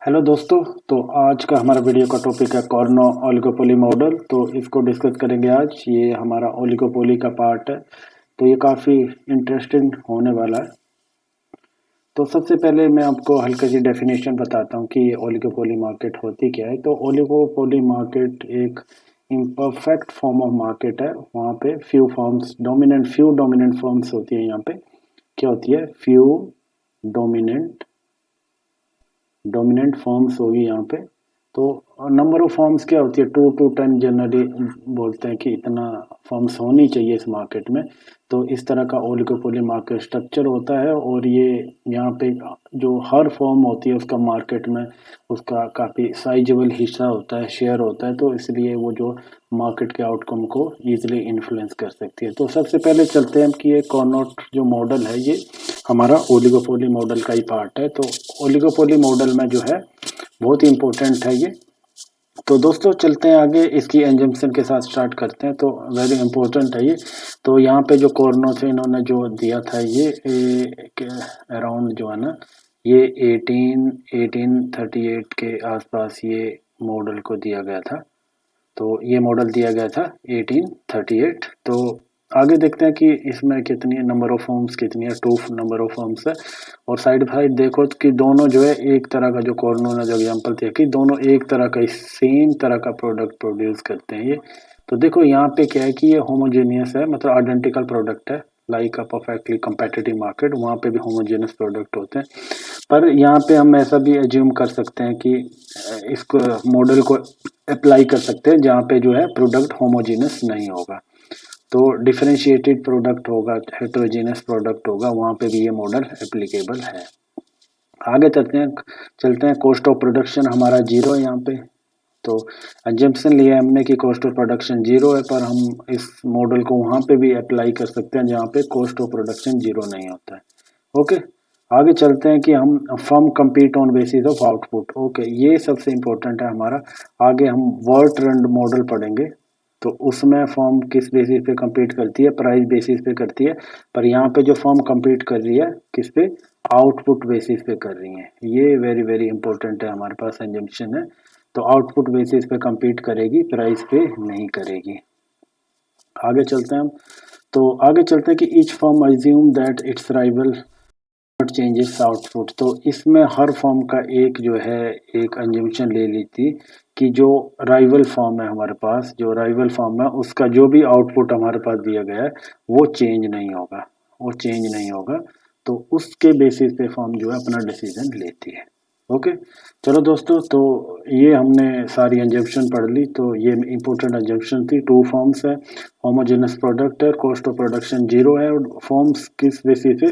Hello दोस्तों। तो आज का हमारा वीडियो का टॉपिक है कॉर्नो ओलिगोपोली मॉडल। तो इसको डिस्कस करेंगे आज। ये हमारा ओलिगोपोली का पार्ट है, तो ये काफ़ी इंटरेस्टिंग होने वाला है। तो सबसे पहले मैं आपको हल्का सी डेफिनेशन बताता हूँ कि ये ओलिगोपोली मार्केट होती क्या है। तो ओलिगोपोली मार्केट एक इम्परफेक्ट फॉर्म ऑफ मार्केट है। वहाँ पे फ्यू डोमिनेंट फॉर्म्स होती है। यहाँ पे क्या होती है? फ्यू डोमिनेंट डोमिनेंट फॉर्म्स होगी यहाँ पे। तो नंबर ऑफ फॉर्म्स क्या होती है? 2 to 10 जनरली बोलते हैं कि इतना फॉर्म्स होनी चाहिए इस मार्केट में। तो इस तरह का ओलिगोपोली मार्केट स्ट्रक्चर होता है। और ये यहाँ पे जो हर फॉर्म होती है उसका मार्केट में उसका काफ़ी साइजेबल हिस्सा होता है, शेयर होता है। तो इसलिए वो जो मार्केट के आउटकम को ईजिली इन्फ्लुएंस कर सकती है। तो सबसे पहले चलते हैं कि ये कॉर्नोट जो मॉडल है ये हमारा ओलिगोपोली मॉडल का ही पार्ट है। तो ओलिगोपोली मॉडल में जो है बहुत ही इम्पोर्टेंट है ये। तो दोस्तों चलते हैं आगे, इसकी एंजम्पशन के साथ स्टार्ट करते हैं। तो वेरी इंपॉर्टेंट है ये। तो यहाँ पे जो कॉर्नो से इन्होंने जो दिया था ये अराउंड जो है ना, ये 1838 के आसपास ये मॉडल को दिया गया था। तो ये मॉडल दिया गया था 1838। तो आगे देखते हैं कि इसमें कितनी नंबर ऑफ फॉर्म्स कितनी है। 2 नंबर ऑफ फॉर्म्स है। और साइड बाय साइड देखो कि दोनों जो है एक तरह का, जो कॉर्नो ने जो एग्जांपल दिया कि दोनों एक तरह का सेम तरह का प्रोडक्ट प्रोड्यूस करते हैं ये। तो देखो यहाँ पे क्या है कि ये होमोजेनियस है, मतलब आइडेंटिकल प्रोडक्ट है। लाइक अ परफेक्टली कंपेटिटिव मार्केट, वहाँ पे भी होमोजेनियस प्रोडक्ट होते हैं। पर यहाँ पे हम ऐसा भी एज्यूम कर सकते हैं कि इसको मॉडल को अप्लाई कर सकते हैं जहाँ पे जो है प्रोडक्ट होमोजेनियस नहीं होगा। तो डिफरेंशिएटेड प्रोडक्ट होगा, हेटेरोजेनियस प्रोडक्ट होगा, वहाँ पे भी ये मॉडल एप्लीकेबल है। आगे चलते हैं कॉस्ट ऑफ प्रोडक्शन हमारा जीरो है यहाँ पे। तो एजम्पशन लिया है हमने कि कॉस्ट ऑफ प्रोडक्शन जीरो है, पर हम इस मॉडल को वहाँ पे भी अप्लाई कर सकते हैं जहाँ पे कॉस्ट ऑफ प्रोडक्शन जीरो नहीं होता है। ओके, आगे चलते हैं कि हम firm compete on basis of output. Okay, ये सबसे इम्पोर्टेंट है हमारा। आगे हम वर्ट-रंड मॉडल पढ़ेंगे। तो उसमें फर्म किस बेसिस पे compete करती है? प्राइस बेसिस पे करती है। पर यहाँ पे जो फर्म compete कर रही है किस पे? आउटपुट बेसिस पे कर रही है। ये वेरी वेरी इंपॉर्टेंट है, हमारे पास एजम्पशन है। तो आउटपुट बेसिस पे compete करेगी, प्राइस पे नहीं करेगी। आगे चलते हैं हम। तो आगे चलते हैं कि each firm assume that it's rival changes output. तो इसमें हर फॉर्म का एक जो है एक अंजम्पशन ले ली थी कि जो राइवल फॉर्म है हमारे पास, जो राइवल फॉर्म है उसका जो भी आउटपुट हमारे पास दिया गया है वो चेंज नहीं होगा, वो चेंज नहीं होगा। तो उसके बेसिस पे फॉर्म जो है अपना डिसीजन लेती है। ओके, चलो दोस्तों, तो ये हमने सारी अंजम्पशन पढ़ ली। तो ये इंपॉर्टेंट अंजम्पशन थी। 2 फॉर्म्स है, होमोजेनस प्रोडक्ट है, कॉस्ट ऑफ प्रोडक्शन जीरो है। और फॉर्म्स किस बेसिस पे?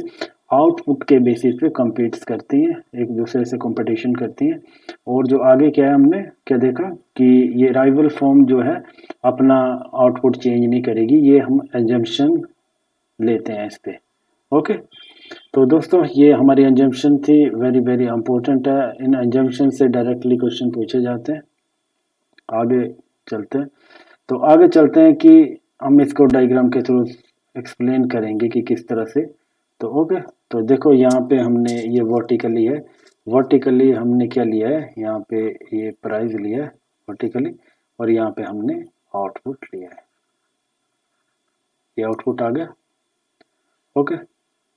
आउटपुट के बेसिस पे कम्पीट करती हैं, एक दूसरे से कंपटीशन करती हैं। और जो आगे क्या है, हमने क्या देखा कि ये राइवल फॉर्म जो है अपना आउटपुट चेंज नहीं करेगी। ये हम एजम्पशन लेते हैं इस पे। ओके, तो दोस्तों ये हमारी एजम्पशन थी, वेरी वेरी इंपॉर्टेंट है। इन एजम्पशन से डायरेक्टली क्वेश्चन पूछे जाते हैं। आगे चलते हैं। तो आगे चलते हैं कि हम इसको डायग्राम के थ्रू एक्सप्लेन करेंगे कि किस तरह से। तो ओके, तो देखो यहाँ पे हमने ये वर्टिकली है। वर्टिकली हमने क्या लिया है? यहाँ पे ये प्राइस लिया है वर्टिकली, और यहाँ पे हमने आउटपुट लिया है। ये आउटपुट आ गया। ओके,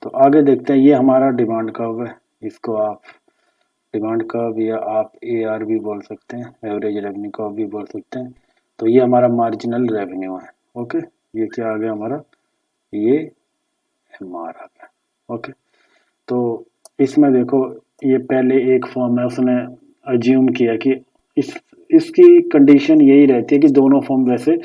तो आगे देखते हैं। ये हमारा डिमांड कर्व है। इसको आप डिमांड कर्व या आप AR भी बोल सकते हैं, एवरेज रेवेन्यू कर्व भी बोल सकते हैं। तो ये हमारा मार्जिनल रेवेन्यू है। ओके, ये क्या आ गया हमारा? ये MR आ गया। ओके, तो इसमें देखो ये पहले एक फॉर्म है, उसने अज्यूम किया कि इस इसकी कंडीशन यही रहती है कि दोनों फॉर्म वैसे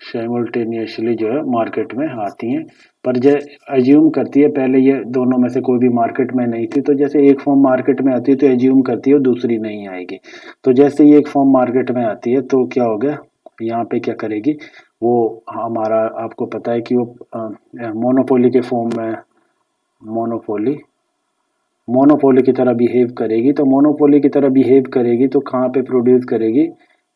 साइमल्टेनियसली जो है मार्केट में आती हैं। पर जो अज्यूम करती है, पहले ये दोनों में से कोई भी मार्केट में नहीं थी। तो जैसे एक फॉर्म मार्केट में आती है तो अज्यूम करती है दूसरी नहीं आएगी। तो जैसे ये एक फॉर्म मार्केट में आती है तो क्या हो गया, यहाँ पे क्या करेगी वो? हमारा आपको पता है कि वो मोनोपोली के फॉर्म में मोनोपोली मोनोपोली की तरह बिहेव करेगी। तो मोनोपोली की तरह बिहेव करेगी तो कहाँ पे प्रोड्यूस करेगी?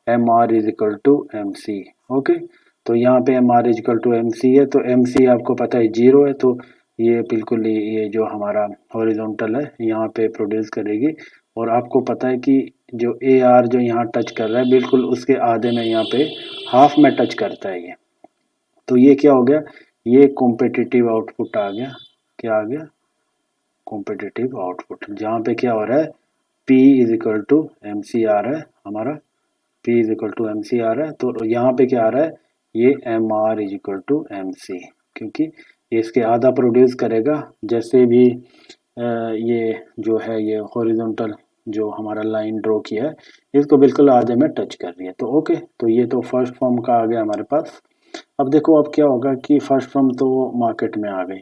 MR is equal to MC। Okay, तो यहाँ पे MR is equal to MC है। तो MC आपको पता है जीरो है। तो ये बिल्कुल ये जो हमारा हॉरिजॉन्टल है यहाँ पे प्रोड्यूस करेगी। और आपको पता है कि जो ए आर जो यहाँ टच कर रहा है बिल्कुल उसके आधे में यहाँ पे हाफ में टच करता है ये। तो ये क्या हो गया, ये कॉम्पिटिटिव आउटपुट आ गया। क्या आ गया, कॉम्पिटिटिव आउटपुट, जहाँ पे क्या हो रहा है P is equal to M c आ रहा है हमारा, P is equal to M c आ रहा है। तो यहाँ पे क्या आ रहा है, ये M R is equal to M C, क्योंकि ये इसके आधा प्रोड्यूस करेगा। जैसे भी ये जो है ये हॉरिजॉन्टल जो हमारा लाइन ड्रॉ किया है इसको बिल्कुल आधे में टच कर रही है। तो ओके, तो ये तो फर्स्ट फॉर्म का आ गया हमारे पास। अब देखो अब क्या होगा कि फर्स्ट फॉर्म तो मार्केट में आ गई,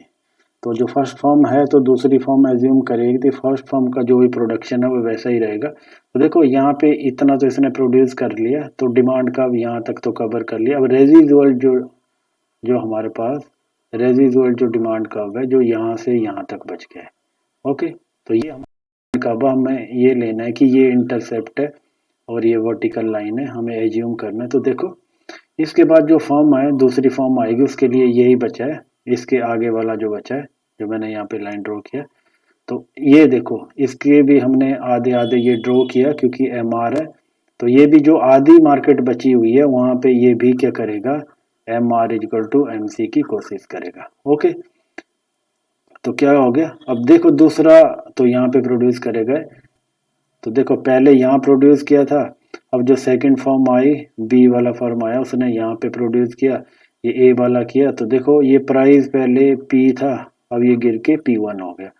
तो जो फर्स्ट फॉर्म है तो दूसरी फॉर्म एज्यूम करेगी, तो फर्स्ट फॉर्म का जो भी प्रोडक्शन है वो वैसा ही रहेगा। तो देखो यहाँ पे इतना तो इसने प्रोड्यूस कर लिया, तो डिमांड का भी यहाँ तक तो कवर कर लिया। अब रेजिजुअल जो जो हमारे पास रेजिजुअल जो डिमांड कर्व है जो यहाँ से यहाँ तक बच गया है। ओके, तो ये हमारा कर्व, हमें ये लेना है कि ये इंटरसेप्ट है और ये वर्टिकल लाइन है, हमें एज्यूम करना है। तो देखो इसके बाद जो फॉर्म है दूसरी फॉर्म आएगी, उसके लिए यही बचा है, इसके आगे वाला जो बचा है जो मैंने यहाँ पे लाइन ड्रॉ किया। तो ये देखो इसके भी हमने आधे आधे ये ड्रॉ किया क्योंकि एम आर है। तो ये भी जो आधी मार्केट बची हुई है वहाँ पे ये भी क्या करेगा, M R is equal to M C की कोशिश करेगा। ओके, तो क्या हो गया, अब देखो दूसरा तो यहाँ पे प्रोड्यूस करेगा। तो देखो पहले यहाँ प्रोड्यूस किया था, अब जो सेकंड फॉर्म आई, बी वाला फॉर्म आया, उसने यहाँ पे प्रोड्यूस किया, ये ए वाला किया। तो देखो ये प्राइस पहले पी था, अब ये गिर के P1 हो गया।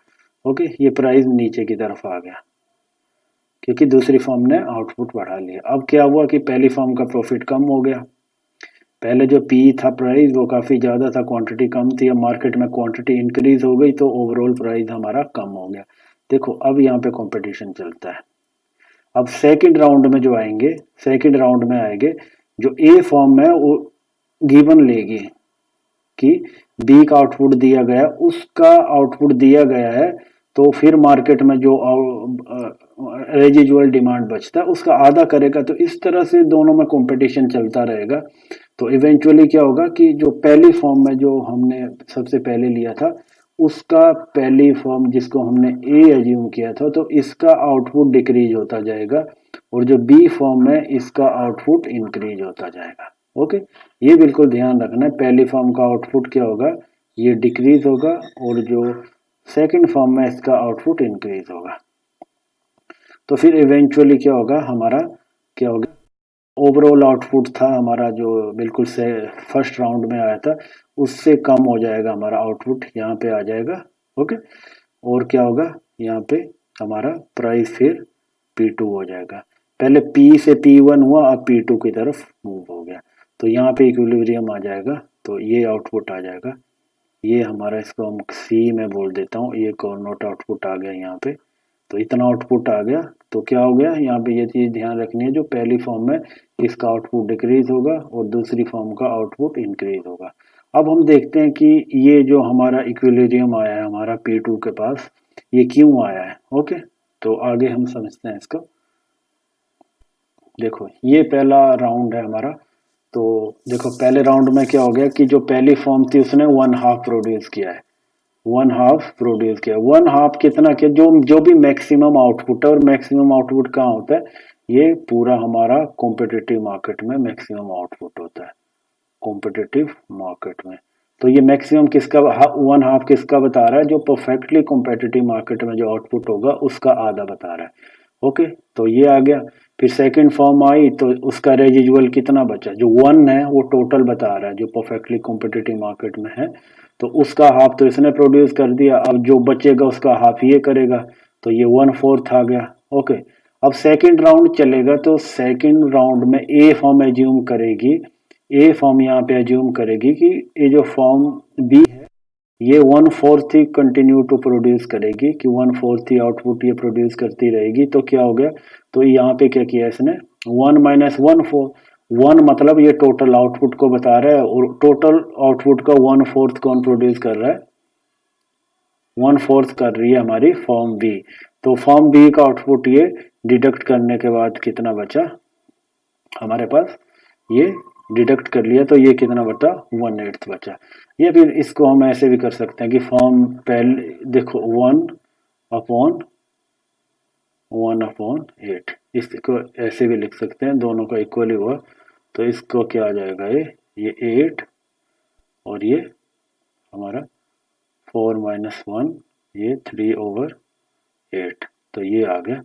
ओके, ये प्राइस नीचे की तरफ आ गया क्योंकि दूसरी फॉर्म ने आउटपुट बढ़ा लिया। अब क्या हुआ कि पहली फॉर्म का प्रॉफिट कम हो गया, पहले जो पी था प्राइस वो काफ़ी ज़्यादा था, क्वांटिटी कम थी, अब मार्केट में क्वांटिटी इंक्रीज हो गई तो ओवरऑल प्राइस हमारा कम हो गया। देखो अब यहाँ पे कंपटीशन चलता है। अब सेकंड राउंड में जो आएंगे, सेकंड राउंड में आएंगे जो ए फॉर्म है वो गिवन लेगी कि बी का आउटपुट दिया गया, उसका आउटपुट दिया गया है, तो फिर मार्केट में जो रेजिजुअल डिमांड बचता है उसका आधा करेगा। तो इस तरह से दोनों में कंपटीशन चलता रहेगा। तो इवेंचुअली क्या होगा कि जो पहली फॉर्म में जो हमने सबसे पहले लिया था उसका पहली फॉर्म जिसको हमने ए एज्यूम किया था, तो इसका आउटपुट डिक्रीज होता जाएगा, और जो बी फॉर्म है इसका आउटपुट इंक्रीज होता जाएगा। ओके, ये बिल्कुल ध्यान रखना है, पहली फॉर्म का आउटपुट क्या होगा, ये डिक्रीज होगा, और जो सेकंड फॉर्म में इसका आउटपुट इंक्रीज होगा। तो फिर इवेंचुअली क्या होगा, हमारा क्या होगा, ओवरऑल आउटपुट था हमारा जो बिल्कुल से फर्स्ट राउंड में आया था उससे कम हो जाएगा हमारा आउटपुट, यहाँ पे आ जाएगा। ओके, और क्या होगा, यहाँ पे हमारा प्राइस फिर P2 हो जाएगा। पहले P से P1 हुआ, अब P2 की तरफ मूव हो गया, तो यहाँ पे इक्विलिब्रियम आ जाएगा। तो ये आउटपुट आ जाएगा, ये हमारा, इसको हम C में बोल देता हूँ, ये कॉर्नोट आउटपुट आ गया यहाँ पे। तो इतना आउटपुट आ गया, तो क्या हो गया, यहाँ पे ये चीज़ ध्यान रखनी है, जो पहली फॉर्म में इसका आउटपुट डिक्रीज होगा और दूसरी फॉर्म का आउटपुट इंक्रीज होगा। अब हम देखते हैं कि ये जो हमारा इक्विलिब्रियम आया है हमारा P2 के पास, ये क्यों आया है। ओके, तो आगे हम समझते हैं इसको। देखो ये पहला राउंड है हमारा, तो देखो पहले राउंड में क्या हो गया कि जो पहली फॉर्म थी उसने 1/2 प्रोड्यूस किया है, 1/2 प्रोड्यूस किया, 1/2 कितना किया, जो भी मैक्सिमम आउटपुट है, और मैक्सिमम आउटपुट कहाँ होता है, ये पूरा हमारा कॉम्पिटिटिव मार्केट में मैक्सिमम आउटपुट होता है, कॉम्पिटिटिव मार्केट में। तो ये मैक्सिमम किसका, 1/2 किसका बता रहा है, जो परफेक्टली कॉम्पिटिटिव मार्केट में जो आउटपुट होगा उसका आधा बता रहा है। ओके, तो ये आ गया। फिर सेकंड फॉर्म आई तो उसका रेजिजुअल कितना बचा, जो 1 है वो टोटल बता रहा है जो परफेक्टली कॉम्पिटिटिव मार्केट में है, तो उसका हाफ तो इसने प्रोड्यूस कर दिया, अब जो बचेगा उसका हाफ ये करेगा, तो ये 1/4 आ गया। ओके, अब सेकंड राउंड चलेगा, तो सेकंड राउंड में ए फॉर्म एज्यूम करेगी, ए फॉर्म यहाँ पे एज्यूम करेगी कि ये जो फॉर्म बी है ये 1/4 ही कंटिन्यू टू प्रोड्यूस करेगी, कि 1/4 ही आउटपुट ये प्रोड्यूस करती रहेगी। तो क्या हो गया, तो यहाँ पे क्या किया इसने, 1 - 1/4, 1 मतलब ये टोटल आउटपुट को बता रहा है, और टोटल आउटपुट का 1/4 कौन प्रोड्यूस कर रहा है, 1/4 कर रही है हमारी फॉर्म बी। तो फॉर्म बी का आउटपुट ये डिडक्ट करने के बाद कितना बचा हमारे पास, ये डिडक्ट कर लिया तो ये कितना बचा, 1/8 बचा। या फिर इसको हम ऐसे भी कर सकते हैं कि फॉर्म पहले देखो 1/8, इसको ऐसे भी लिख सकते हैं, दोनों का इक्वली हुआ तो इसको क्या आ जाएगा, ये 8 और ये हमारा 4 - 1, ये 3/8, तो ये आ गया।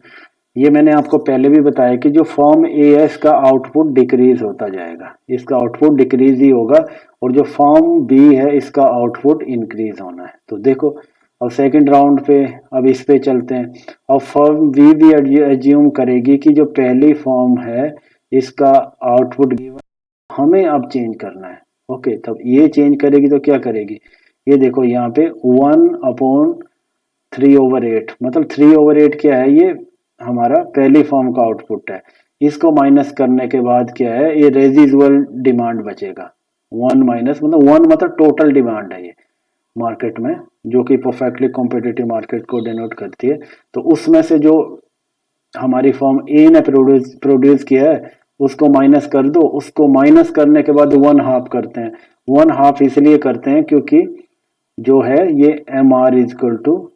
ये मैंने आपको पहले भी बताया कि जो फॉर्म ए है इसका आउटपुट डिक्रीज होता जाएगा, इसका आउटपुट डिक्रीज ही होगा, और जो फॉर्म बी है इसका आउटपुट इंक्रीज होना है। तो देखो अब सेकंड राउंड पे, अब इस पे चलते हैं। अब फॉर्म बी भी एज्यूम करेगी कि जो पहली फॉर्म है इसका आउटपुट हमें अब चेंज करना है। ओके, तब ये चेंज करेगी तो क्या करेगी, ये देखो यहाँ पे 1/3/8, मतलब 3/8 क्या है, ये हमारा पहली फॉर्म का आउटपुट है। इसको माइनस करने के बाद क्या है, ये रेजिजुअल डिमांड बचेगा। 1 माइनस मतलब 1 मतलब टोटल डिमांड है ये मार्केट में, जो कि परफेक्टली कॉम्पिटिटिव मार्केट को डिनोट करती है। तो उसमें से जो हमारी फॉर्म ए ने प्रोड्यूस किया है उसको माइनस कर दो, उसको माइनस करने के बाद 1/2 करते हैं। 1/2 इसलिए करते हैं क्योंकि जो है ये M R is equal to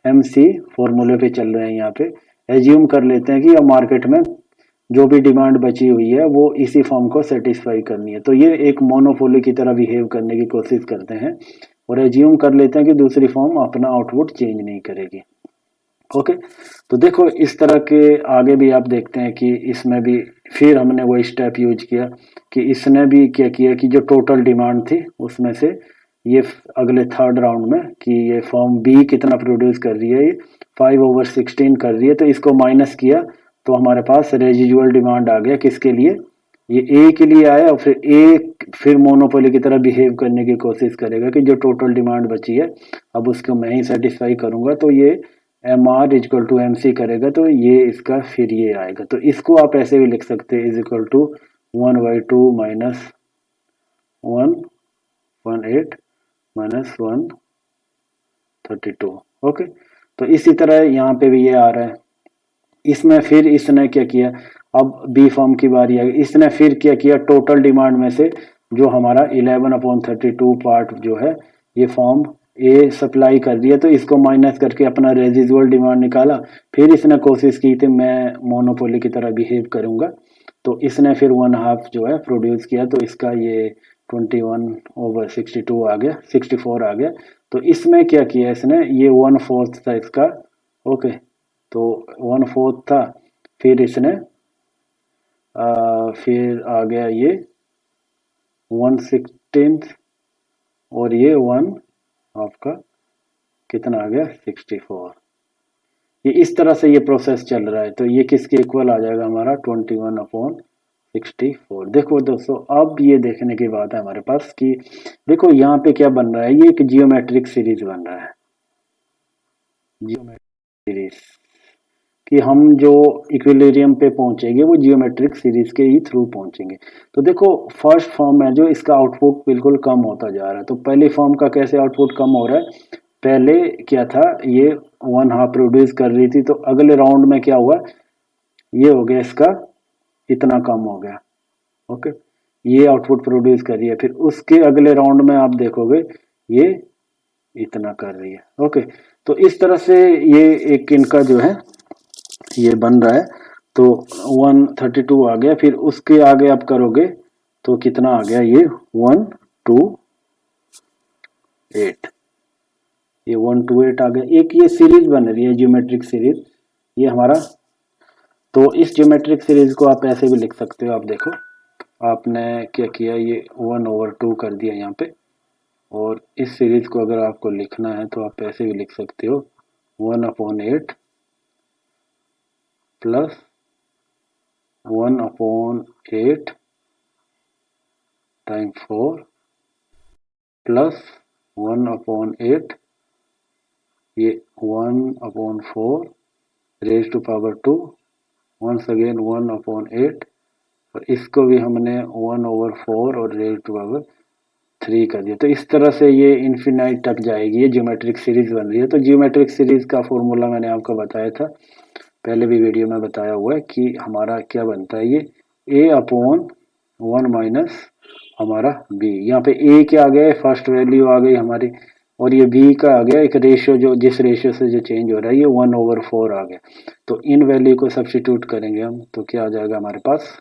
M C फॉर्मूले पे चल रहे हैं। यहाँ पे एज्यूम कर लेते हैं कि अब मार्केट में जो भी डिमांड बची हुई है वो इसी फॉर्म को सेटिस्फाई करनी है, तो ये एक मोनोपोली की तरह बिहेव करने की कोशिश करते हैं और एज्यूम कर लेते हैं कि दूसरी फॉर्म अपना आउटपुट चेंज नहीं करेगी। ओके, तो देखो इस तरह के आगे भी आप देखते हैं कि इसमें भी फिर हमने वही स्टेप यूज किया कि इसने भी क्या किया कि जो टोटल डिमांड थी उसमें से ये अगले थर्ड राउंड में कि ये फॉर्म बी कितना प्रोड्यूस कर रही है, ये 5/16 कर रही है, तो इसको माइनस किया तो हमारे पास रेजिजुअल डिमांड आ गया। किसके लिए, ये ए के लिए आया, और फिर ए फिर मोनोपोली की तरह बिहेव करने की कोशिश करेगा कि जो टोटल डिमांड बची है अब उसको मैं ही सेटिस्फाई करूंगा, तो ये M R is equal to M C करेगा, तो ये इसका फिर ये आएगा। तो इसको आप ऐसे भी लिख सकते हैं, is equal to 1/2 minus 1/8 minus 1/32। Okay, तो इसी तरह यहाँ पे भी ये आ रहा है। इसमें फिर इसने क्या किया, अब बी फॉर्म की बारी आ गई, इसने फिर क्या किया, टोटल डिमांड में से जो हमारा 11/32 पार्ट जो है ये फॉर्म ए सप्लाई कर रही है, तो इसको माइनस करके अपना रेजिजुअल डिमांड निकाला। फिर इसने कोशिश की थी मैं मोनोपोली की तरह बिहेव करूंगा, तो इसने फिर 1/2 जो है प्रोड्यूस किया, तो इसका ये 21/62 आ गया, 64 आ गया। तो इसमें क्या किया इसने, ये 1/4 था इसका। ओके, तो 1/4 था, फिर इसने फिर आ गया ये 1/16 और ये 1/2 का कितना आ गया, 64। ये इस तरह से ये प्रोसेस चल रहा है, तो ये किसके इक्वल आ जाएगा हमारा 21/64। देखो दोस्तों, अब ये देखने की बात है हमारे पास कि देखो यहाँ पे क्या बन रहा है, ये एक जियोमेट्रिक सीरीज बन रहा है, जियोमेट्रिक सीरीज कि हम जो इक्विलिब्रियम पे पहुंचेंगे वो जियोमेट्रिक सीरीज के ही थ्रू पहुंचेंगे। तो देखो फर्स्ट फॉर्म है जो इसका आउटपुट बिल्कुल कम होता जा रहा है, तो पहली फॉर्म का कैसे आउटपुट कम हो रहा है, पहले क्या था ये 1/2 प्रोड्यूस कर रही थी, तो अगले राउंड में क्या हुआ, ये हो गया इसका इतना कम हो गया। ओके, ये आउटपुट प्रोड्यूस कर रही है, फिर उसके अगले राउंड में आप देखोगे ये इतना कर रही है। ओके, तो इस तरह से ये एक इनका जो है ये बन रहा है। तो 132 आ गया, फिर उसके आगे आप करोगे तो कितना आ गया, ये 128, ये 128 आ गया। एक ये सीरीज बन रही है जियोमेट्रिक सीरीज ये हमारा, तो इस जियोमेट्रिक सीरीज को आप ऐसे भी लिख सकते हो। आप देखो आपने क्या किया, ये 1/2 कर दिया यहाँ पे, और इस सीरीज को अगर आपको लिखना है तो आप ऐसे भी लिख सकते हो 1/8 प्लस 1/8 टाइम 4 प्लस 1/8 ये 1/4 raise to power 2, once again 1/8, और इसको भी हमने 1/4 और रेज टू पावर 3 कर दिया। तो इस तरह से ये इन्फिनाइट तक जाएगी, ये जियोमेट्रिक सीरीज बन रही है। तो जियोमेट्रिक सीरीज का फॉर्मूला मैंने आपको बताया था, पहले भी वीडियो में बताया हुआ है कि हमारा क्या बनता है, ये ए अपॉन 1 माइनस हमारा बी। यहाँ पे ए क्या आ गया है, फर्स्ट वैल्यू आ गई हमारी, और ये बी का आ गया एक रेशियो, जो जिस रेशियो से जो चेंज हो रहा है ये 1/4 आ गया। तो इन वैल्यू को सब्स्टिट्यूट करेंगे हम, तो क्या आ जाएगा हमारे पास,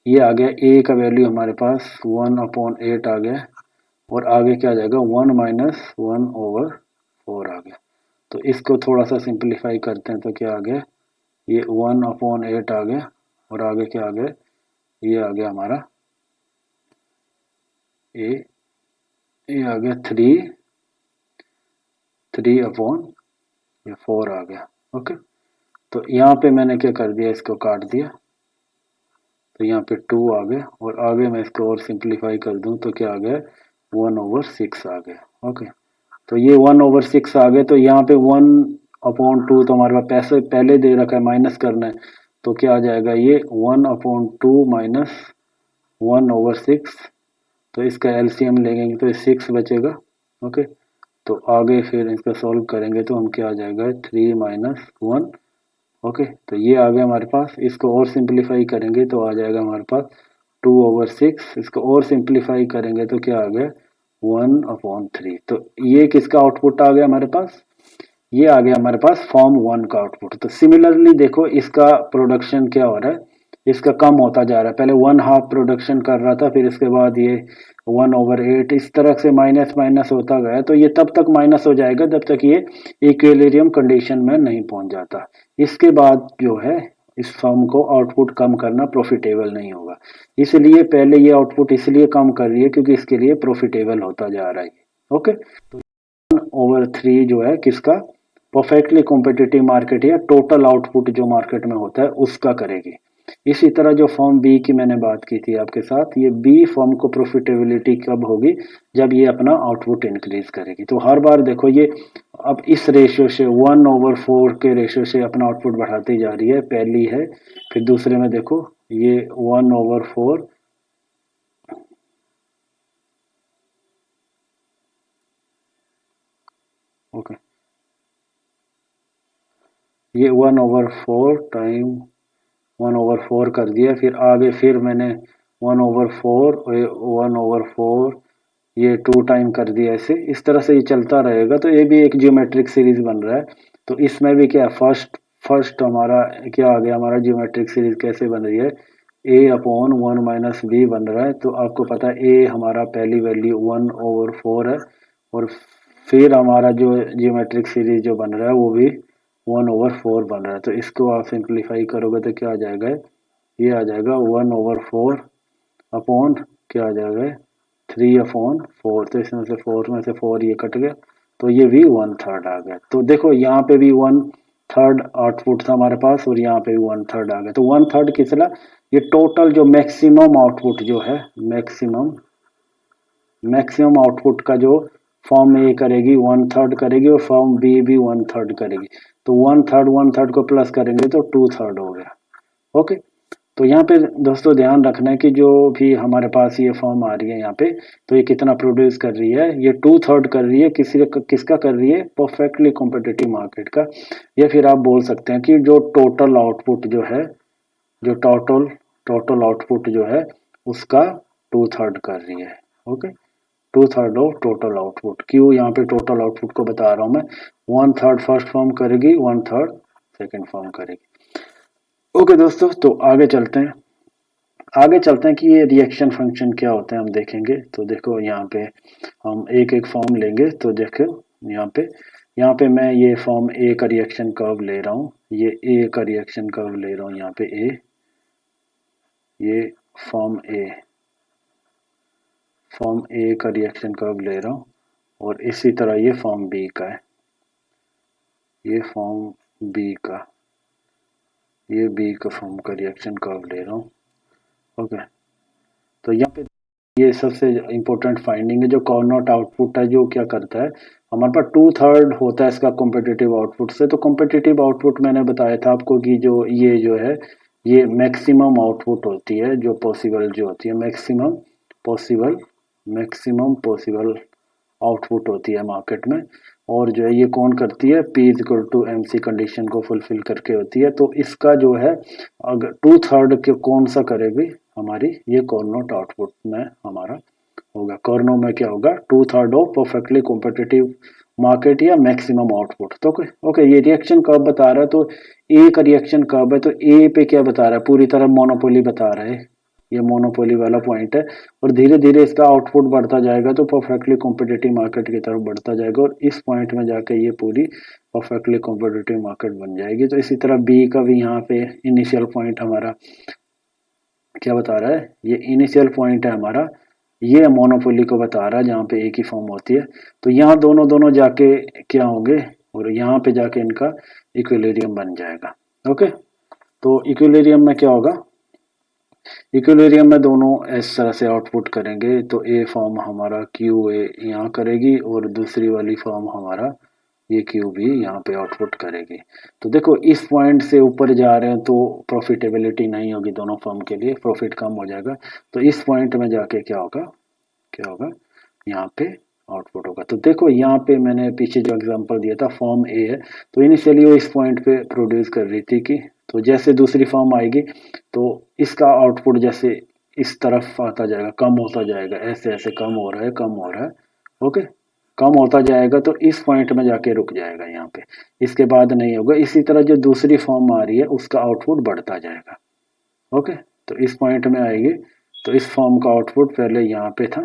ये आ गया ए का वैल्यू हमारे पास 1/8 आ गया, और आगे क्या आ जाएगा 1 माइनस 1/4 आ गया। तो इसको थोड़ा सा सिंप्लीफाई करते हैं, तो क्या आ गया, ये 1/8 आ गया, और आगे क्या आ गया, ये आ गया हमारा ए, ये आ गया 3/4 आ गया। ओके, तो यहाँ पे मैंने क्या कर दिया, इसको काट दिया, तो यहाँ पे 2 आ गया, और आगे मैं इसको और सिंप्लीफाई कर दूं तो क्या आ गया 1/6 आ गया। ओके, तो ये 1/6 आ गए, तो यहाँ पे 1/2 तो हमारे पास पैसे पहले दे रखा है, माइनस करना है, तो क्या आ जाएगा ये 1/2 माइनस 1/6, तो इसका एलसीएम लेंगे तो 6 बचेगा। ओके, तो आगे फिर इसका सॉल्व करेंगे तो हम क्या आ जाएगा 3 माइनस 1। ओके, तो ये आ गया हमारे पास, इसको और सिंप्लीफाई करेंगे तो आ जाएगा हमारे पास 2/6, इसको और सिंप्लीफाई करेंगे तो क्या आ गया 1/3। तो ये किसका आउटपुट आ गया हमारे पास, ये आ गया हमारे पास फॉर्म 1 का आउटपुट। तो सिमिलरली देखो इसका प्रोडक्शन क्या हो रहा है, इसका कम होता जा रहा है, पहले 1/2 प्रोडक्शन कर रहा था, फिर इसके बाद ये 1/8 इस तरह से माइनस माइनस होता गया। तो ये तब तक माइनस हो जाएगा जब तक ये इक्विलिब्रियम कंडीशन में नहीं पहुंच जाता। इसके बाद जो है इस फर्म को आउटपुट कम करना प्रॉफिटेबल नहीं होगा, इसलिए पहले ये आउटपुट इसलिए कम कर रही है क्योंकि इसके लिए प्रॉफिटेबल होता जा रहा है। ओके, तो 1/3 जो है किसका, परफेक्टली कॉम्पिटिटिव मार्केट या टोटल आउटपुट जो मार्केट में होता है उसका करेगी। इसी तरह जो फॉर्म बी की मैंने बात की थी आपके साथ, ये बी फॉर्म को प्रॉफिटेबिलिटी कब होगी, जब ये अपना आउटपुट इंक्रीज करेगी। तो हर बार देखो ये अब इस रेशियो से 1/4 के रेशियो से अपना आउटपुट बढ़ाती जा रही है, पहली है, फिर दूसरे में देखो ये 1/4, ओके, ये 1/4 टाइम 1/4 कर दिया, फिर आगे फिर मैंने 1/4 1/4 ये 2 टाइम कर दिया, ऐसे इस तरह से ये चलता रहेगा। तो ये भी एक जियोमेट्रिक सीरीज बन रहा है। तो इसमें भी क्या फर्स्ट फर्स्ट हमारा क्या आ गया, हमारा जियोमेट्रिक सीरीज कैसे बन रही है, ए अपॉन 1 माइनस बी बन रहा है। तो आपको पता है ए हमारा पहली वैल्यू 1/4 है, और फिर हमारा जो जियोमेट्रिक सीरीज जो बन रहा है वो भी 1/4 बन रहा है। तो इसको आप सिंप्लीफाई करोगे तो क्या आ जाएगा, ये आ जाएगा 1/4 अपॉन क्या आ जाएगा 3/4। तो इसमें से 4 में से 4 ये कट गया, तो ये भी 1/3 आ गया। तो देखो यहाँ पे भी 1/3 आउटपुट था हमारे पास, और यहाँ पे भी 1/3 आ गया। तो 1/3 किसला, ये टोटल जो मैक्सिमम आउटपुट जो है, मैक्सिमम मैक्सिमम आउटपुट का जो फॉर्म ए करेगी 1/3 करेगी, और फॉर्म बी भी 1/3 करेगी। तो 1/3 को प्लस करेंगे तो 2/3 हो गया। ओके, तो यहाँ पे दोस्तों ध्यान रखना है कि जो भी हमारे पास ये फॉर्म आ रही है यहाँ पे, तो ये कितना प्रोड्यूस कर रही है, ये 2/3 कर रही है, किसका कर रही है, परफेक्टली कॉम्पिटिटिव मार्केट का। या फिर आप बोल सकते हैं कि जो टोटल आउटपुट जो है, जो टोटल आउटपुट जो है उसका 2/3 कर रही है। Okay, 2/3 of total output. क्यों यहाँ पे टोटल आउटपुट को बता रहा हूँ मैं, 1/3 फर्स्ट फॉर्म करेगी, 1/3 सेकेंड फॉर्म करेगी। ओके दोस्तों, तो आगे चलते हैं कि ये रिएक्शन फंक्शन क्या होते हैं हम देखेंगे। तो देखो यहाँ पे हम एक एक फॉर्म लेंगे, तो देखो यहाँ पे मैं ये फॉर्म ए का रिएक्शन कर्व ले रहा हूँ, ये ए का रिएक्शन कर्व ले रहा हूँ, यहाँ पे ए, ये फॉर्म ए का रिएक्शन कर्व ले रहा हूँ, और इसी तरह ये फॉर्म बी का है, ये फॉर्म बी का, ये बी का फॉर्म का रिएक्शन कर्व ले रहा हूँ। ओके, तो यहाँ पे ये सबसे इम्पोर्टेंट फाइंडिंग है, जो कॉर्नोट आउटपुट है जो क्या करता है, हमारे पास 2/3 होता है इसका कॉम्पिटिटिव आउटपुट से। तो कॉम्पिटिटिव आउटपुट मैंने बताया था आपको कि जो ये जो है ये मैक्सिमम आउटपुट होती है, जो पॉसिबल जो होती है, मैक्सिमम पॉसिबल आउटपुट होती है मार्केट में। और जो है ये कौन करती है, P is equal to MC condition को फुलफिल करके होती है। तो इसका जो है अगर 2/3 के कौन सा करेगी हमारी, ये कॉर्नोट आउटपुट में हमारा होगा। कॉर्नो में क्या होगा, 2/3 ऑफ परफेक्टली कॉम्पिटिटिव मार्केट या मैक्सिमम आउटपुट। तो ओके ये रिएक्शन कर्व बता रहा है, तो ए का रिएक्शन कर्व है, तो ए पे क्या बता रहा है, पूरी तरह मोनोपोली बता रहा है, ये मोनोपोली वाला पॉइंट है। और धीरे धीरे इसका आउटपुट बढ़ता जाएगा तो परफेक्टली कॉम्पिटिटिव मार्केट की तरफ बढ़ता जाएगा, और इस पॉइंट में जाके ये पूरी परफेक्टली कॉम्पिटिटिव मार्केट बन जाएगी। तो इसी तरह बी का भी यहाँ पे इनिशियल पॉइंट हमारा क्या बता रहा है, ये इनिशियल पॉइंट है हमारा, ये मोनोपोली को बता रहा है जहाँ पे एक ही फॉर्म होती है। तो यहाँ दोनों दोनों जाके क्या होंगे, और यहाँ पे जाके इनका इक्विलिब्रियम बन जाएगा। ओके, तो इक्विलिब्रियम में क्या होगा, इक्विलिब्रियम में दोनों इस तरह से आउटपुट करेंगे, तो ए फॉर्म हमारा क्यू ए यहाँ करेगी और दूसरी वाली फॉर्म हमारा ये क्यू भी यहाँ पे आउटपुट करेगी। तो देखो इस पॉइंट से ऊपर जा रहे हैं तो प्रॉफिटेबिलिटी नहीं होगी दोनों फॉर्म के लिए, प्रॉफिट कम हो जाएगा। तो इस पॉइंट में जाके क्या होगा, क्या होगा, यहाँ पे आउटपुट होगा। तो देखो यहाँ पे मैंने पीछे जो एग्जांपल दिया था फॉर्म ए है, तो इनिशियली वो इस पॉइंट पे प्रोड्यूस कर रही थी कि, तो जैसे दूसरी फॉर्म आएगी तो इसका आउटपुट जैसे इस तरफ आता जाएगा, कम होता जाएगा, ऐसे ऐसे कम हो रहा है, कम हो रहा है। ओके, कम होता जाएगा तो इस पॉइंट में जाके रुक जाएगा यहाँ पे, इसके बाद नहीं होगा। इसी तरह जो दूसरी फॉर्म आ रही है उसका आउटपुट बढ़ता जाएगा। ओके, तो इस पॉइंट में आएगी तो इस फॉर्म का आउटपुट पहले यहाँ पे था,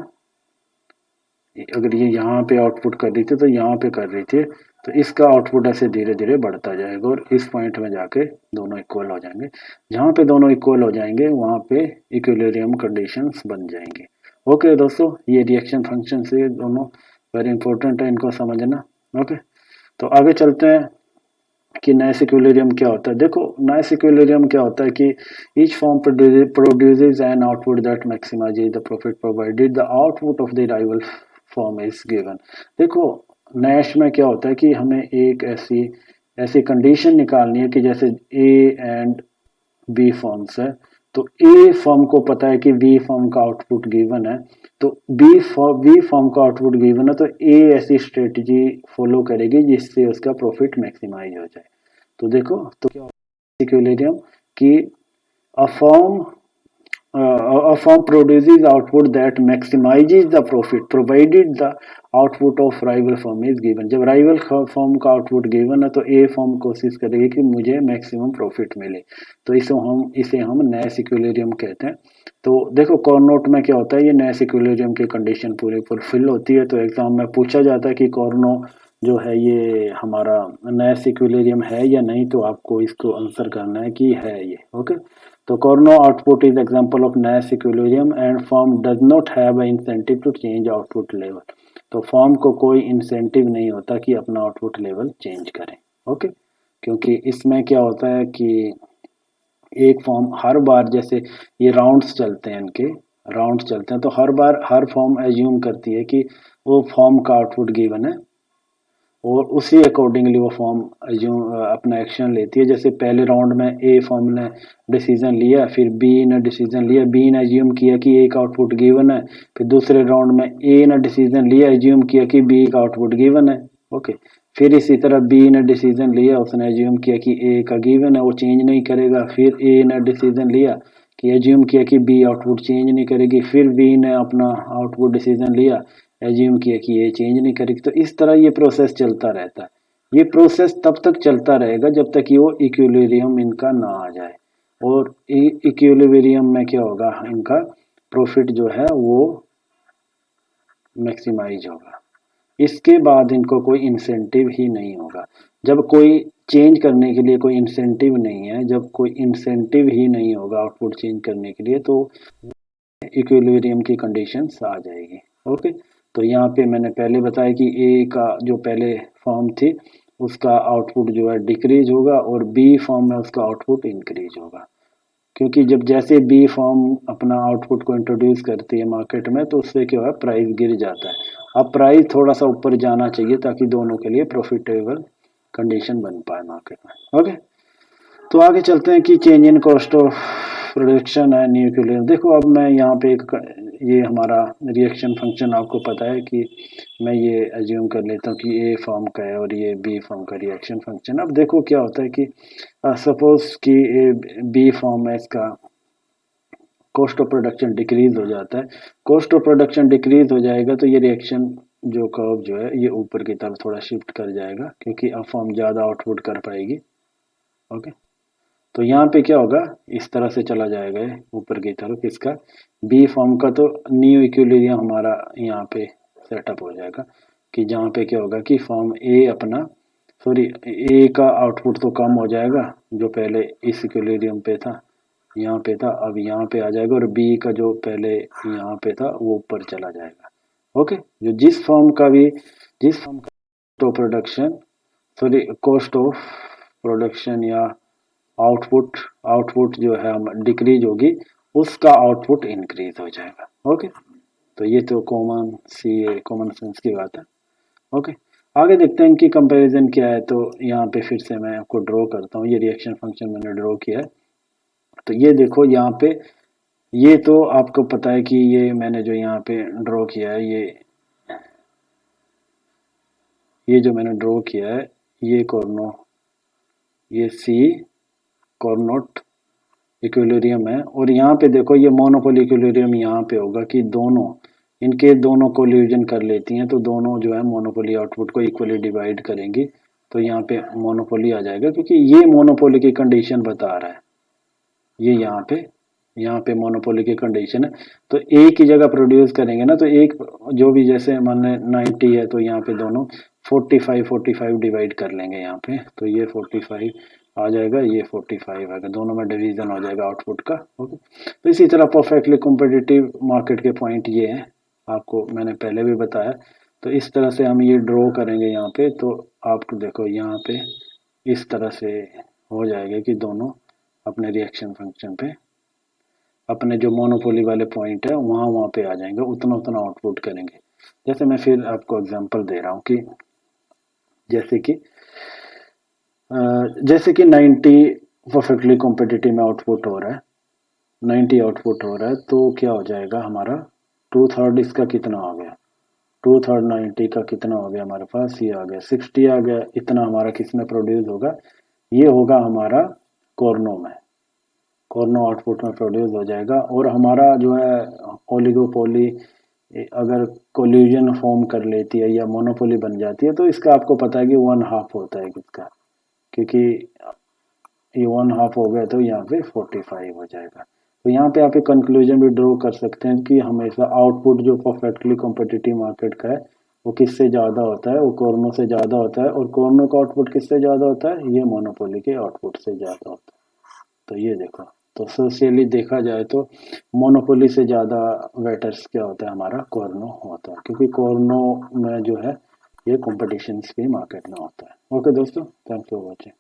अगर ये यहाँ पे आउटपुट कर रही थी तो यहाँ पे कर रही थी, तो इसका आउटपुट ऐसे धीरे धीरे बढ़ता जाएगा और इस पॉइंट में जाके दोनों इक्वल हो जाएंगे। जहाँ पे दोनों इक्वल हो जाएंगे वहाँ पे इक्विलिब्रियम कंडीशंस बन जाएंगे। ओके दोस्तों, ये रिएक्शन फंक्शन से दोनों वेरी इंपॉर्टेंट है, इनको समझना। ओके, तो आगे चलते हैं कि नाइस इक्विलिब्रियम क्या होता है। देखो नाइस इक्विलिब्रियम क्या होता है कि each firm produces an output that maximizes the profit provided the output of the rival firm is given. देखो नैश में क्या होता है कि हमें एक ऐसी ऐसी कंडीशन निकालनी है कि जैसे ए एंड बी फॉर्म्स है, तो ए फॉर्म को पता है कि बी फॉर्म का आउटपुट गिवन है, तो बी फॉर्म का आउटपुट गिवन है, तो ए ऐसी स्ट्रेटजी फॉलो करेगी जिससे उसका प्रॉफिट मैक्सिमाइज हो जाए। तो देखो तो क्या इक्विलिब्रियम कि a form a firm produces output that maximizes the profit provided the output of rival firm is given। जब राइवल फॉर्म का आउटपुट गिवन है तो ए फॉर्म कोशिश करेगी कि मुझे मैक्सिमम प्रॉफिट मिले, तो इसे हम नैश इक्विलिब्रियम कहते हैं। तो देखो कॉर्नोट में क्या होता है, ये नैश इक्विलिब्रियम की कंडीशन पूरी फुलफिल होती है। तो एग्जाम में पूछा जाता है कि कॉर्नो जो है ये हमारा नैश इक्विलिब्रियम है या नहीं, तो आपको इसको आंसर करना है कि है ये। ओके, तो Carnot output is example of Nash equilibrium and firm does not have an incentive to change output level। तो फॉर्म को कोई इंसेंटिव नहीं होता कि अपना आउटपुट लेवल चेंज करें। ओके, क्योंकि इसमें क्या होता है कि एक फॉर्म हर बार जैसे ये राउंड्स चलते हैं, इनके राउंड्स चलते हैं, तो हर बार हर फॉर्म एज्यूम करती है कि वो फॉर्म का आउटपुट गिवन है और उसी अकॉर्डिंगली वो फॉर्म अपना एक्शन लेती है। जैसे पहले राउंड में ए फॉर्म ने डिसीजन लिया, फिर बी ने डिसीजन लिया, बी ने एज्यूम किया कि ए का आउटपुट गिवन है, फिर दूसरे राउंड में ए ने डिसीजन लिया, एज्यूम किया कि बी का आउटपुट गिवन है। ओके, फिर इसी तरह बी ने डिसीजन लिया, उसने एज्यूम किया कि ए का गिवन है, वो चेंज नहीं करेगा। फिर ए ने डिसीजन लिया कि एज्यूम किया कि बी आउटपुट चेंज नहीं करेगी, फिर बी ने अपना आउटपुट डिसीजन लिया, एज्यूम किया कि ये चेंज नहीं करेगी। तो इस तरह ये प्रोसेस चलता रहता है। ये प्रोसेस तब तक चलता रहेगा जब तक कि वो इक्विलिब्रियम इनका ना आ जाए, और इक्विलिब्रियम में क्या होगा, इनका प्रॉफिट जो है वो मैक्सिमाइज होगा। इसके बाद इनको कोई इंसेंटिव ही नहीं होगा। जब कोई चेंज करने के लिए कोई इंसेंटिव नहीं है, जब कोई इंसेंटिव ही नहीं होगा आउटपुट चेंज करने के लिए, तो इक्विलिब्रियम की कंडीशंस आ जाएगी। ओके, तो यहाँ पे मैंने पहले बताया कि ए का जो पहले फॉर्म थी उसका आउटपुट जो है डिक्रीज होगा और बी फॉर्म में उसका आउटपुट इंक्रीज होगा, क्योंकि जब जैसे बी फॉर्म अपना आउटपुट को इंट्रोड्यूस करती है मार्केट में तो उससे क्या है, प्राइस गिर जाता है। अब प्राइस थोड़ा सा ऊपर जाना चाहिए ताकि दोनों के लिए प्रॉफिटेबल कंडीशन बन पाए मार्केट में। ओके, तो आगे चलते हैं कि change in cost of production है न्यू इक्विलिब्रियम। देखो अब मैं यहाँ पे एक ये हमारा रिएक्शन फंक्शन आपको पता है कि मैं ये एज्यूम कर लेता हूँ कि ए फॉर्म का है और ये बी फॉर्म का रिएक्शन फंक्शन। अब देखो क्या होता है कि सपोज कि बी फॉर्म है इसका, कॉस्ट ऑफ प्रोडक्शन डिक्रीज हो जाता है। कॉस्ट ऑफ प्रोडक्शन डिक्रीज हो जाएगा तो ये रिएक्शन जो कर्व जो है ये ऊपर की तरफ थोड़ा शिफ्ट कर जाएगा, क्योंकि अब फॉर्म ज़्यादा आउटपुट कर पाएगी। ओके, तो यहाँ पे क्या होगा, इस तरह से चला जाएगा ये ऊपर की तरफ इसका बी फॉर्म का, तो न्यू इक्विलिब्रियम हमारा यहाँ पे सेटअप हो जाएगा कि जहाँ पे क्या होगा कि फॉर्म ए अपना, सॉरी, ए का आउटपुट तो कम हो जाएगा जो पहले इस इक्विलिब्रियम पे था, यहाँ पे था, अब यहाँ पे आ जाएगा, और बी का जो पहले यहाँ पे था वो ऊपर चला जाएगा। ओके, जो जिस फॉर्म का production, sorry, cost of production या आउटपुट आउटपुट जो है हम डिक्रीज होगी, उसका आउटपुट इंक्रीज हो जाएगा। ओके, तो ये तो कॉमन सेंस की बात है। ओके, आगे देखते हैं इनकी कंपैरिजन क्या है। तो यहाँ पे फिर से मैं आपको ड्रॉ करता हूँ, ये रिएक्शन फंक्शन मैंने ड्रॉ किया है। तो ये देखो यहाँ पे, ये तो आपको पता है कि ये मैंने जो यहाँ पे ड्रॉ किया है, ये जो मैंने ड्रॉ किया है, ये ये सी कॉर्नोट इक्विलिब्रियम है, और यहाँ पे देखो ये मोनोपोल इक्विलिब्रियम यहाँ पे होगा कि इनके दोनों कोलिजन कर लेती हैं, तो दोनों जो है मोनोपोली आउटपुट को इक्वली डिवाइड करेंगी, तो यहाँ पे मोनोपोली आ जाएगा, क्योंकि ये मोनोपोली की कंडीशन बता रहा है। ये यहाँ पे मोनोपोली की कंडीशन है, तो एक ही जगह प्रोड्यूस करेंगे ना, तो एक जो भी, जैसे मान लें 90 है, तो यहाँ पे दोनों 45 डिवाइड कर लेंगे यहाँ पे, तो ये 45 आ जाएगा, ये 45 आएगा, दोनों में डिवीजन हो जाएगा आउटपुट का। ओके, तो इसी तरह परफेक्टली कॉम्पिटिटिव मार्केट के पॉइंट ये हैं, आपको मैंने पहले भी बताया। तो इस तरह से हम ये ड्रॉ करेंगे यहाँ पे, तो आपको देखो यहाँ पे इस तरह से हो जाएगा कि दोनों अपने रिएक्शन फंक्शन पे अपने जो मोनोपोली वाले पॉइंट है वहाँ पे आ जाएंगे, उतना उतना आउटपुट करेंगे। जैसे मैं फिर आपको एग्जांपल दे रहा हूँ कि जैसे कि जैसे कि 90 परफेक्टली कॉम्पिटिटिव में आउटपुट हो रहा है, 90 आउटपुट हो रहा है, तो क्या हो जाएगा हमारा 2/3 इसका कितना आ गया, 2/3 90 का कितना हो गया हमारे पास, ये आ गया 60 आ गया। इतना हमारा किस में प्रोड्यूस होगा, ये होगा हमारा कॉर्नो आउटपुट में प्रोड्यूस हो जाएगा। और हमारा जो है ओलिगोपोली अगर कोल्यूजन फॉर्म कर लेती है या मोनोपोली बन जाती है, तो इसका आपको पता है कि 1/2 होता है किसका, क्योंकि ये 1/2 हो गया तो यहाँ पे 45 हो जाएगा। तो यहाँ पे आप एक कंक्लूजन भी ड्रॉ कर सकते हैं कि हमेशा आउटपुट जो परफेक्टली कॉम्पिटिटिव मार्केट का है वो किससे ज़्यादा होता है, वो कॉर्नो से ज़्यादा होता है, और कॉर्नो का आउटपुट किससे ज़्यादा होता है, ये मोनोपोली के आउटपुट से ज़्यादा होता है। तो ये देखो, तो सोशियली देखा जाए तो मोनोपोली से ज़्यादा वेटर्स क्या होता है, हमारा कॉर्नो होता है, क्योंकि कॉर्नो में जो है ये कॉम्पिटिशन भी मार्केट में होता है। ओके दोस्तों, थैंक्स फॉर वॉचिंग।